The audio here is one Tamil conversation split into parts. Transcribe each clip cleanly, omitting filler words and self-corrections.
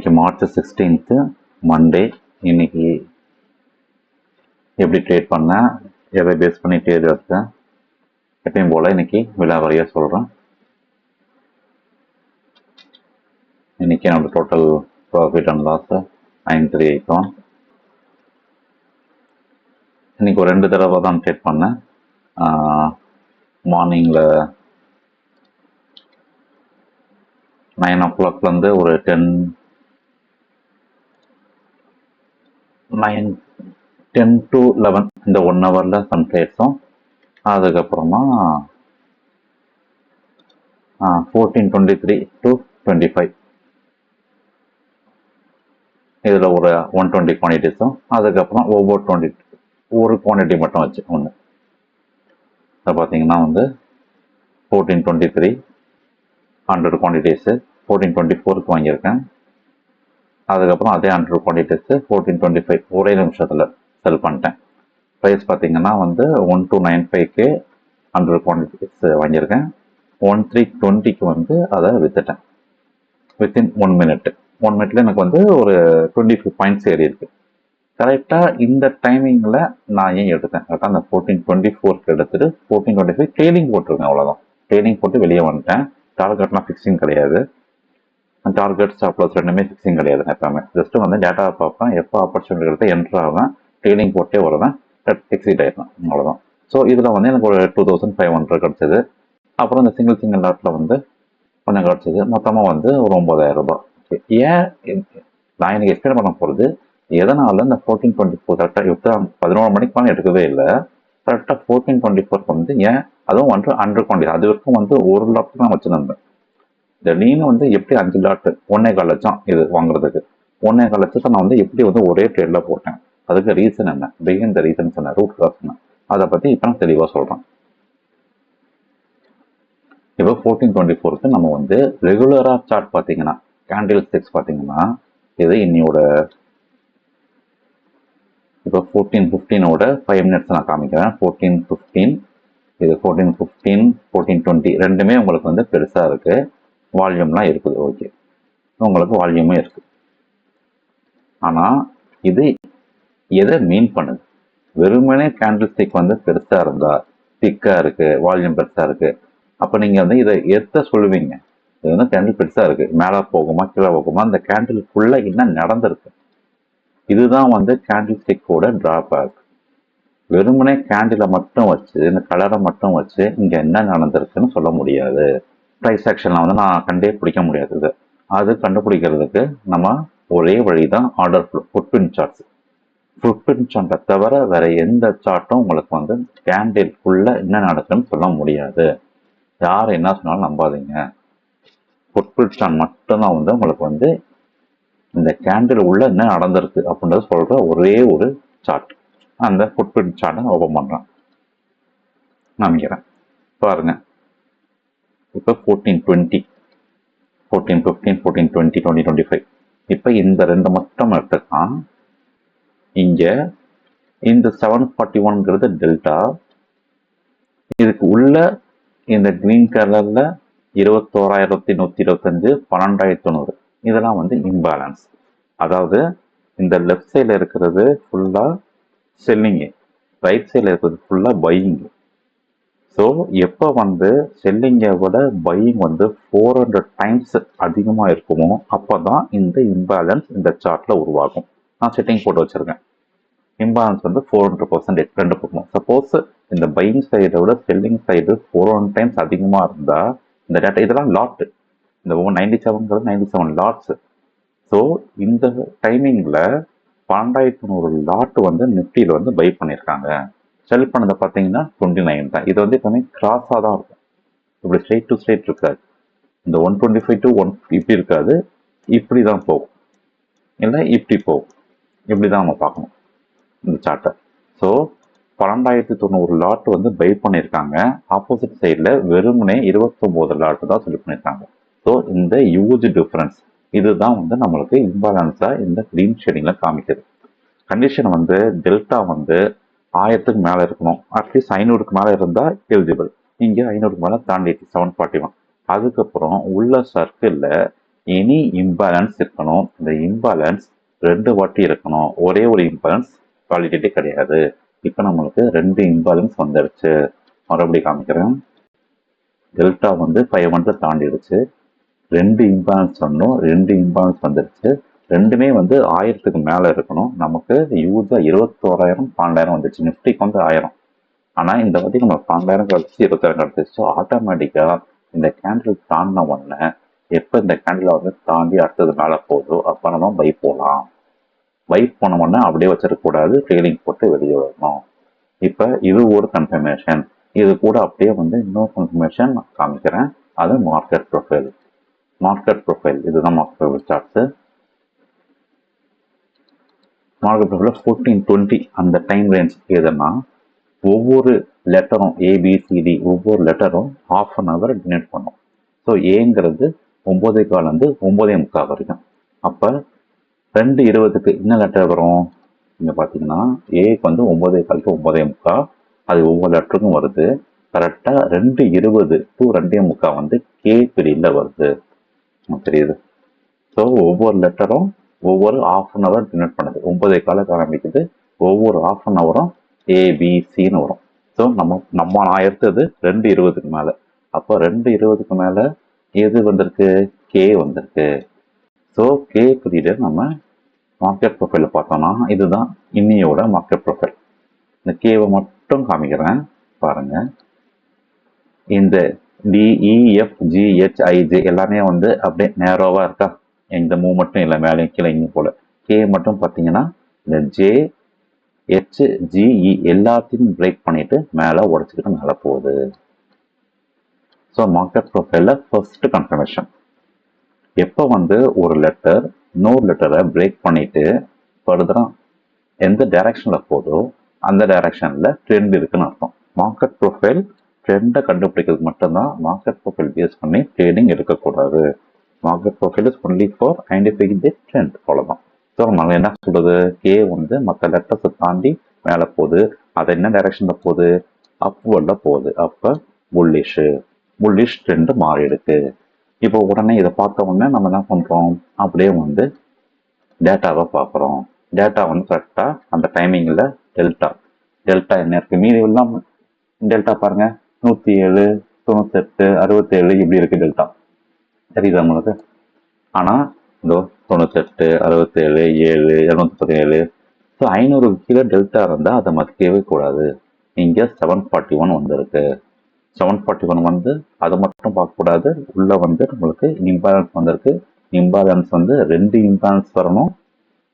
இன்றைக்கி மார்ச் 16 மண்டே. இன்றைக்கி எப்படி ட்ரேட் பண்ணேன், எதை பேஸ் பண்ணி ட்ரேட் எடுத்தேன், எப்பயும் போல் இன்றைக்கி விலாவரியாக சொல்கிறேன். இன்றைக்கி என்னோடய டோட்டல் ப்ராஃபிட் அண்ட் லாஸ் 9381. இன்றைக்கி ஒரு 2 தடவை தான் ட்ரேட் பண்ணேன். மார்னிங்கில் 9 o'clock ஒரு 10 to 11 இந்த 1 hour சம் ட்ரேட்ஸும், அதுக்கப்புறமா 14:23 to 25 இதில் ஒரு 120 குவான்டிட்டிஸும், அதுக்கப்புறம் ஒரு குவான்டிட்டி மட்டும் வச்சு ஒன்று. அதை பார்த்தீங்கன்னா 14:23 100 குவான்டிட்டிஸு 14:24 வாங்கியிருக்கேன். அதுக்கப்புறம் அதே 100 குவான்டிட்டிஸு 14:25 ஒரே நிமிஷத்தில் செல் பண்ணிட்டேன். ப்ரைஸ் பார்த்தீங்கன்னா 1295க்கு 100 குவான்டிட்டிஸ் வாங்கியிருக்கேன். 1320க்கு அதை விற்றுட்டேன். Within 1 minute. 1 minuteல எனக்கு ஒரு 25 பாயிண்ட்ஸ் ஏறி இருக்கு. கரெக்டாக இந்த டைமிங்கில் நான் ஏன் எடுத்தேன், கரெக்டாக அந்த 14:24க்கு எடுத்துட்டு 14:25 ட்ரெயிலிங் போட்டிருக்கேன். அவ்வளோதான், ட்ரெயிலிங் போட்டு வெளியே வந்துட்டேன். டார்கெட்லாம் ஃபிக்ஸிங் கிடையாது. டார்கெட் ஸ்டாப் லாஸ் ரெண்டுமே ஃபிக்ஸிங் கிடையாது. எப்பவுமே ஜஸ்ட்டு டேட்டாவை பார்ப்பேன், எப்போ ஆப்பர்ச்சுனிட்டி எடுத்து என்ட்ரு ஆவேன், ட்ரெயிலிங் போட்டே வருவேன், எக்ஸிட் ஆயிடுவேன், அவ்வளோதான். ஸோ இதில் எனக்கு ஒரு 2500 கிடச்சிது. அப்புறம் இந்த சிங்கிள் லாட்டில் கொஞ்சம் கிடச்சிது. மொத்தமாக ஒரு 9000 ரூபாய். ஏன் நான் எனக்கு எக்ஸ்பிளைன் பண்ண போகிறது, எதனால் இந்த 14:24 கரெக்டாக 11 மணிக்கு மேலே எடுக்கவே இல்லை. கரெக்டாக 14:24 ஏன் அதுவும் 100 குவான்டிட்டி, அது வரைக்கும் ஒரு லாட்டுக்கு நான் வச்சுருந்தேன். திடீர்னு எப்படி 5 லாட்டு 1.25 லட்சம் இது வாங்குறதுக்கு 1.25 லட்சத்தை நான் எப்படி ஒரே ட்ரேடில் போட்டேன். அதுக்கு ரீசன் என்ன, பிகின் த ரீசன் சொன்னேன், ரூட் காஸ் சொன்னேன். அதை பற்றி இப்போ நான் தெளிவாக சொல்கிறேன். இப்போ 14:24க்கு நம்ம ரெகுலராக சார்ட் பார்த்தீங்கன்னா, கேண்டில் ஸ்டிக்ஸ் பார்த்தீங்கன்னா, இது இன்னையோட இப்போ 14:15ஓட 5 minutes நான் காமிக்கிறேன். 14:15 இது 14:15 14:20 ரெண்டுமே உங்களுக்கு பெருசாக இருக்குது, வால்யூம்லாம் இருக்குது. ஓகே, உங்களுக்கு வால்யூமும் இருக்குது. ஆனால் இது எதை மீன் பண்ணுது, வெறுமனே கேண்டில் ஸ்டிக் பெருசாக இருந்தால், திக்காக இருக்குது, வால்யூம் பெருசாக இருக்குது, அப்போ நீங்கள் இதை எத்த சொல்லுவீங்க, இது கேண்டில் பெருசாக இருக்குது, மேலே போகுமா கீழே போகுமா, அந்த கேண்டிலுக்குள்ளே என்ன நடந்திருக்கு, இதுதான் கேண்டில் ஸ்டிக்கோட ட்ராபேக். வெறுமனே கேண்டிலை மட்டும் வச்சு, இந்த கலரை மட்டும் வச்சு இங்கே என்ன நடந்திருக்குன்னு சொல்ல முடியாது. ப்ரைஸ் ஆக்ஷனில் நான் கண்டே பிடிக்க முடியாது. இது அது கண்டுபிடிக்கிறதுக்கு நம்ம ஒரே வழி தான் order flow, footprint charts. Footprint சார்ட்டை தவிர வேறு எந்த சார்ட்டும் உங்களுக்கு கேண்டிலுக்குள்ளே என்ன நடக்குன்னு சொல்ல முடியாது. யார் என்ன சொன்னாலும் நம்பாதீங்க. ஃபுட்பிரிண்ட் சார்ட் மட்டும்தான் உங்களுக்கு இந்த கேண்டில் உள்ள என்ன நடந்திருக்கு அப்படின்றத சொல்கிற ஒரே ஒரு சார்ட். அந்த ஃபுட்பிரிண்ட் சார்ட்டை ஓப்பன் பண்ணுறேன், காமிக்கிறேன் பாருங்க. இப்போ 14:20 14:15 14:20 20:25 இப்போ இந்த 2 மட்டும் எடுத்துக்கலாம். இங்கே இந்த 741ங்கிறது டெல்டா, இதுக்கு உள்ள இந்த கிரீன் கலரில் 21,125 12,900 இதெல்லாம் இம்பேலன்ஸ். அதாவது இந்த லெஃப்ட் சைடில் இருக்கிறது ஃபுல்லாக செல்லிங்கு, ரைட் சைடில் இருக்கிறது ஃபுல்லாக பையிங்கு. ஸோ எப்போ செல்லிங்கை விட பையிங் 400 times அதிகமாக இருக்குமோ அப்போ தான் இந்த இம்பேலன்ஸ் இந்த சார்ட்டில் உருவாகும். நான் செட்டிங் போட்டு வச்சுருக்கேன். இம்பேலன்ஸ் 400% ரெண்டு பக்கமும். சப்போஸ் இந்த பையிங் சைடை விட செல்லிங் சைடு 400 times அதிகமாக இருந்தால் இந்த டேட்டா, இதெல்லாம் லாட்டு, இந்த 97ங்கிறது 97 லாட்ஸு. ஸோ இந்த டைமிங்கில் 12,900 லாட்டு நிஃப்டியில் பை பண்ணியிருக்காங்க. செல் பண்ணதை பார்த்தீங்கன்னா 29 தான். இது எப்பவுமே கிராஸாக தான் இருக்கும், இப்படி ஸ்ட்ரெயிட் டு ஸ்ட்ரெயிட் இருக்காது. இந்த 125 to 1 இப்படி இருக்காது, இப்படி தான் போகும், இல்லை இப்படி போகும். இப்படி தான் நம்ம பார்க்கணும் இந்த சார்ட்டை. ஸோ 12,900 லாட்டு பை பண்ணியிருக்காங்க. ஆப்போசிட் சைடில் வெறுமனே 29 லாட்டு தான் செல் பண்ணியிருக்காங்க. ஸோ இந்த ஹியூஜ் டிஃப்ரென்ஸ் இதுதான் நம்மளுக்கு இம்பேலன்ஸாக இந்த க்ரீன் ஷேடிங்கில் காமிக்குது. கண்டிஷன் டெல்டா 1000க்கு மேலே இருக்கணும், அட்லீஸ்ட் 500க்கு மேலே இருந்தால் எலிஜிபிள். இங்கே 500க்கு மேலே தாண்டிட்டு 741. அதுக்கப்புறம் உள்ள சர்க்கிளில் எனி இம்பேலன்ஸ் இருக்கணும். இந்த இம்பேலன்ஸ் 2 வாட்டி இருக்கணும். ஒரே ஒரு இம்பேலன்ஸ் குவாலிட்டி கிடையாது. இப்போ நம்மளுக்கு 2 இம்பேலன்ஸ் வந்துடுச்சு. மறுபடியும் காமிக்கிறேன். டெல்டா வந்து 500 தாண்டிடுச்சு. 2 இம்பேலன்ஸ் சொன்னோம். 2 இம்பேலன்ஸ் வந்துடுச்சு. ரெண்டுமே வந்து 1000க்கு மேலே இருக்கணும். நமக்கு யூஸாக 21,000 12,000 வந்துச்சு. நிஃப்டிக்கு வந்து 1000. ஆனால் இந்த வாட்டி நம்ம 12,000 கிடச்சி 20,000 கிடச்சிச்சு. ஆட்டோமேட்டிக்காக இந்த கேண்டில் தாண்டின உடனே எப்போ இந்த கேண்டில் வந்து தாண்டி அடுத்தது மேலே போதோ அப்போ நம்ம பை போகலாம். பை போன உடனே அப்படியே வச்சிடக்கூடாது. ட்ரெயிலிங் போட்டு வெளியே வரணும். இப்போ இது ஒரு கன்ஃபர்மேஷன். இது கூட அப்படியே வந்து இன்னொரு கன்ஃபர்மேஷன் காமிக்கிறேன். அது மார்க்கெட் ப்ரொஃபைல். மார்க்கெட் ப்ரொஃபைல் இதுதான் market profile shorts. Market profile 1420 அந்த டைம் ரேஞ்ச் எதுனா ஒவ்வொரு லெட்டரும் ஏபிசிடி ஒவ்வொரு லெட்டரும் ½ hour டினேட் பண்ணும். ஸோ ஏங்கிறது 9:15 9:45 வரைக்கும். அப்போ 2:20க்கு என்ன லெட்டர் வரும்? இங்கே பார்த்தீங்கன்னா ஏக்கு வந்து 9:15 9:45 அது ஒவ்வொரு லெட்டருக்கும் வருது. கரெக்டாக 2:20 to 2:45 வந்து கே பீரியடில் வருது. தெரியுது? ஸோ ஒவ்வொரு லெட்டரும் ஒவ்வொரு ½ hour டினோட் பண்ணுது. 9:15 ஆரம்பிக்குது. ஒவ்வொரு ½ hour ஏபிசின்னு வரும். ஸோ நம்ம நான் எடுத்தது 2:20க்கு மேலே. அப்போ 2:20க்கு மேலே எது வந்திருக்கு? கே வந்திருக்கு. ஸோ கே பீரியடை நம்ம மார்க்கெட் ப்ரொஃபைலில் பார்த்தோம்னா இதுதான் இன்னையோட மார்க்கெட் ப்ரொஃபைல். இந்த கேவை மட்டும் காமிக்கிறேன் பாருங்க. இந்த டிஇஎஃப்ஜிஹெச்ஐஜே எல்லாமே வந்து அப்படியே நேரோவாக இருக்கா? எந்த மூவ்மெண்ட்டும் இல்லை, மேலேயும் கீழே இங்கே போல. கே மட்டும் பார்த்தீங்கன்னா இந்த ஜே HGE எல்லாத்தையும் பிரேக் பண்ணிட்டு மேலே உடச்சிக்கிட்டு மேலே போகுது. ஸோ மார்க்கெட் ப்ரொஃபைலில் ஃபர்ஸ்ட் கன்ஃபர்மேஷன் எப்போ வந்து ஒரு லெட்டர் இன்னொரு லெட்டரை பிரேக் பண்ணிட்டு ஃபர்தராக எந்த டைரக்ஷனில் போதோ அந்த டைரக்ஷனில் ட்ரெண்ட் இருக்குன்னு அர்த்தம். மார்க்கெட் ப்ரொஃபைல் ட்ரெண்டை கண்டுபிடிக்கிறது மட்டும்தான். மார்க்கெட் ப்ரொஃபைல் பேஸ் பண்ணி ட்ரேடிங் எடுக்கக்கூடாது. Market profile is only for identifying the trend, அவ்வளோதான். ஸோ நம்ம என்ன சொல்றது? கே வந்து மற்ற லெட்டர்ஸை தாண்டி மேலே போகுது. அது என்ன டைரக்ஷனில் போகுது? அப்வர்டில் போகுது. அப்போ புல்லிஷ் ட்ரெண்டு மாறிடுது. இப்போ உடனே இதை பார்த்த உடனே நம்ம என்ன பண்ணுறோம்? அப்படியே வந்து டேட்டாவை பார்க்குறோம். டேட்டா வந்து கரெக்டாக அந்த டைமிங்கில் டெல்டா என்ன இருக்குது? மீதி எல்லாம் டெல்டா பாருங்கள், 107 98 67 இப்படி இருக்குது டெல்டா. தெரியுதா உங்களுக்கு? ஆனால் இதோ 98 67 7 217. ஸோ 500 கீழே டெல்டா இருந்தால் அதை மதிக்கவே கூடாது. இங்கே 741 வந்திருக்கு. 741 வந்து அதை மட்டும் பார்க்கக்கூடாது. உள்ளே வந்து நம்மளுக்கு இம்பேலன்ஸ் வந்திருக்கு. இம்பேலன்ஸ் வந்து 2 இம்பேலன்ஸ் வரணும்.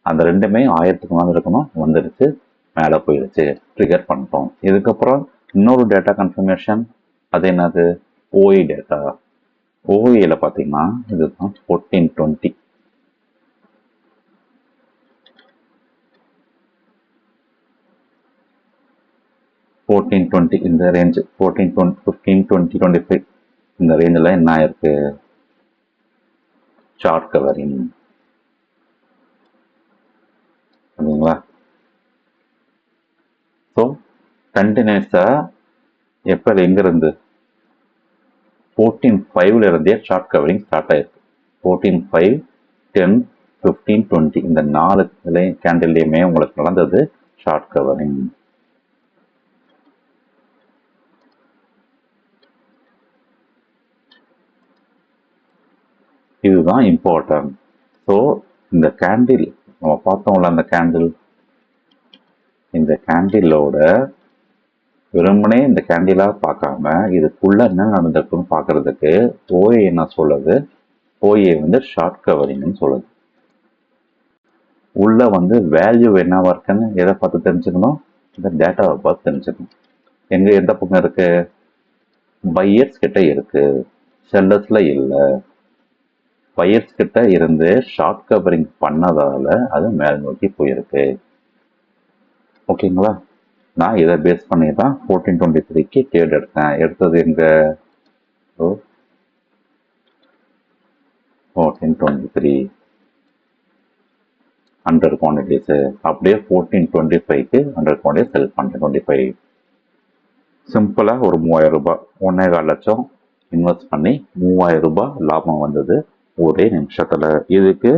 அந்த ரெண்டுமே 1000க்கு மேலே இருக்கணும். வந்துடுச்சு, மேலே போயிடுச்சு, ட்ரிகர் பண்ணிட்டோம். இதுக்கப்புறம் இன்னொரு டேட்டா கன்ஃபர்மேஷன். அது என்னது? OE data. ஓஇயில் பார்த்தீங்கன்னா இதுதான் 1420. இந்த ரேஞ்சு 14 15 20 25 இந்த ரேஞ்சில் என்ன ஆயிருக்கு? Short covering. சரிங்களா? ஸோ கண்டினியூஸாக எப்போ எங்கேருந்து 14.5 இருந்தே ஷார்ட் கவரிங் ஸ்டார்ட் ஆயிருக்கு. 14.5 10 15 20 இந்த 4 கேண்டில்லையுமே உங்களுக்கு நடந்தது ஷார்ட் கவரிங். இதுதான் இம்பார்ட்டன்ட். ஸோ இந்த கேண்டில் நம்ம பார்த்தோம்ல, அந்த கேண்டில், இந்த கேண்டிலோட வெறுமனே இந்த கேண்டிலாக பார்க்காம இதுக்குள்ள என்ன நடந்திருக்குன்னு பார்க்கறதுக்கு ஓஏ என்ன சொல்லுது? ஓஏ வந்து ஷார்ட் கவரிங்னு சொல்லுது. உள்ள வந்து வேல்யூ என்னவா இருக்குன்னு எதை பார்த்து தெரிஞ்சுக்கணும்? இந்த டேட்டாவை பார்த்து தெரிஞ்சுக்கணும். எந்த பக்கம் இருக்கு? பையர்ஸ் கிட்ட இருக்கு, செல்லர்ஸ்ல இல்லை. பையர்ஸ் கிட்ட இருந்து ஷார்ட் கவரிங் பண்ணதால அது மேல் நோக்கி போயிருக்கு. ஓகேங்களா? நான் இதை பேஸ் பண்ணி தான் 1423க்கு ட்ரேட் எடுத்தேன். எடுத்தது எங்க? 1423 100 குவான்டிட்டிஸு. அப்படியே 1425க்கு 100 குவான்டிட்டி செல் பண்ணுறேன். 25 சிம்பிளாக ஒரு 3000 ரூபாய் 1.25 லட்சம் இன்வெஸ்ட் பண்ணி 3000 ரூபாய் லாபம் வந்தது. ஒரே நிமிஷத்துல. இதுக்கு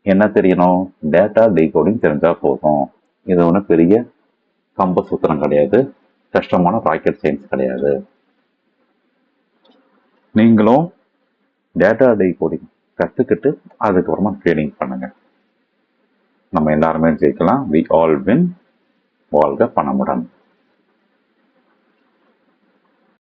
என்ன தெரியணும்? டேட்டா டீகோடிங் தெரிஞ்சா போதும். இது ஒன்றும் பெரிய கம்ப சூத்திரம் கிடையாது, கஷ்டமான ராக்கெட் சயின்ஸ் கிடையாது. நீங்களும் டேட்டா டீகோடிங் கற்றுக்கிட்டு அதுக்கப்புறமா ட்ரேடிங் பண்ணுங்க. நம்ம எல்லாருமே ஜெயிக்கலாம். We all win. வாழ்க பணமுடன்.